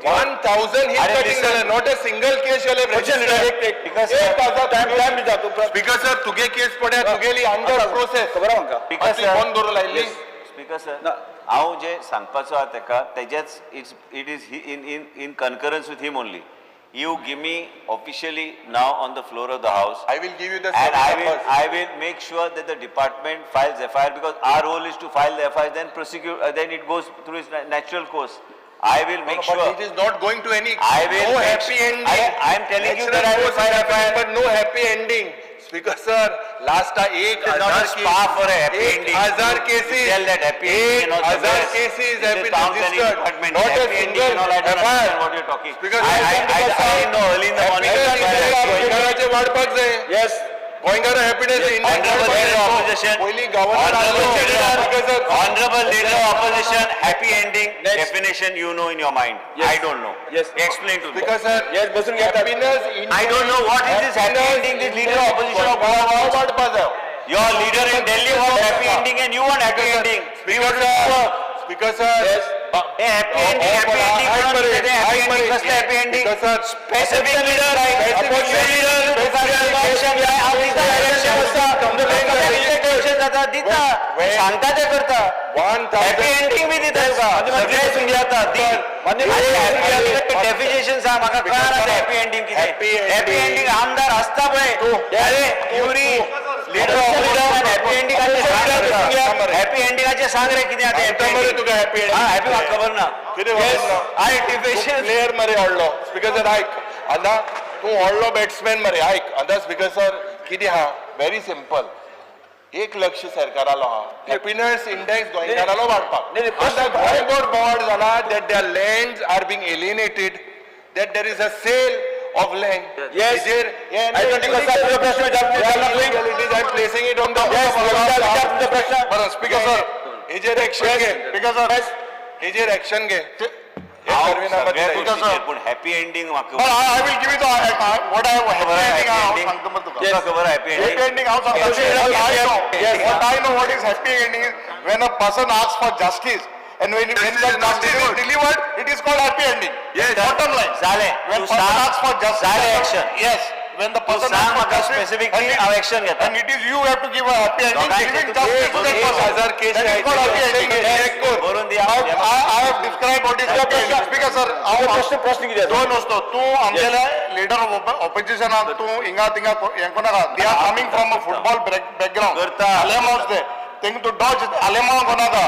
1000 he cutting झालं, not a single case you have registered. Speaker sir, तुगे case पड्या, तुगेली under process. कोण दवरूं लायल्ली? स्पीकर सर, हांव जे सांगपाचो आहा तेका तेजेच it is in concurrence with him only. You give me officially now on the floor of the house. I will give you the And service. I will make sure that the department files FIR, because our role is to file the FIR, then prosecute, then it goes through its natural course. I will make sure. But it is not going to any. I will no make happy sure- ending. I am telling you that I will file FIR. but no happy ending. Speaker sir, last time It is not a spa for a happy ending. 1000 cases. Tell that happy ending and all the 1000 rest. cases It have is been town planning registered. department. Not a Happy ending single and all, I don't FIR. understand what you're talking. Speaker I sir, know early in the morning. गोंयकाराचे वाडपाक जाय. Yes. गोंयकार happiness Honorable Leader of Opposition. पहिली governor Honorable Leader of Opposition, happy ending definition you know in your mind. Yes. I don't know. Yes. Explain to me. Speaker sir, Yes, बसून घ्या. happiness I don't know what is this happy ending this leader of opposition of Goa wants. वाडपाक जाय. Your leader in Delhi wants happy ending and you want happy ending. Speaker sir, Speaker sir, Yes. Hey, happy ending, happy ending. Happy ending, first happy ending. Speaker sir, Specific leader, opposition leader, election, how is the election? Election जाता दिता, सांगता ते करता. 1000 happy ending B दिता तुका. सगळेच इंडियात definition सांग म्हाका कळना हॅपी एंडिंग कितें. हॅपी एंडिंग आमदार आसता पळय. अरे Yuri leader of leader happy एंडिंगाचे सांग. हॅपी एंडिंगाचे सांग रे कितें आतां हॅपी मरे तुका हॅपी हा हॅपी म्हाका खबर ना. कितें खबर ना? आर्टिफिशियल प्लेयर मरे व्हडलो. स्पीकर सर आयक, आतां तूं व्हडलो बॅट्समॅन मरे आयक. आतां स्पीकर सर कितें आहा, व्हेरी सिंपल. 1 लक्ष सरकारालो आहा, हॅपीनेस इंडेक्स गोंयकारालो वाडपाक. आतां गोंयभर बोर्ड जाला that their lands are being alienated, that there is a sale of land. Yes. I don't think so. तुझा प्रश्न I am placing it on the तुझा प्रश्न. बरं स्पीकर सर, हेजेर एक्शन घे. स्पीकर सर, हेजेर एक्शन घे. पण हॅपी एंडिंग म्हाका I will give you the what I have खबर ending. आहे सांगतो मग तुका. तुका खबर आहे happy Happy ending how what I know what is happy ending is when a person asks for justice and when that justice is delivered, it is called happy ending. Yes. Bottom line. झाले When तू person सांग asks for justice. झाले action. Yes. When the तू person सांग asks for म्हाका justice. Specifically and it- हांव action घेता. And it is you have to give a happy ending. काय Giving तू- justice to that तू- person. 1000 cases That is called happy ending. check कर. बरोवन दिया I have described what is happy ending. Speaker sir, प्रश्न किती दोन वस्तू तू आमगेले लीडर ऑफ ऑपोजिशनाक तू हिंगा थिंगा हें कोणाका they are coming from a football background करता. आलेमावस दे थिंग तू डॉज आलेमाव कोणाका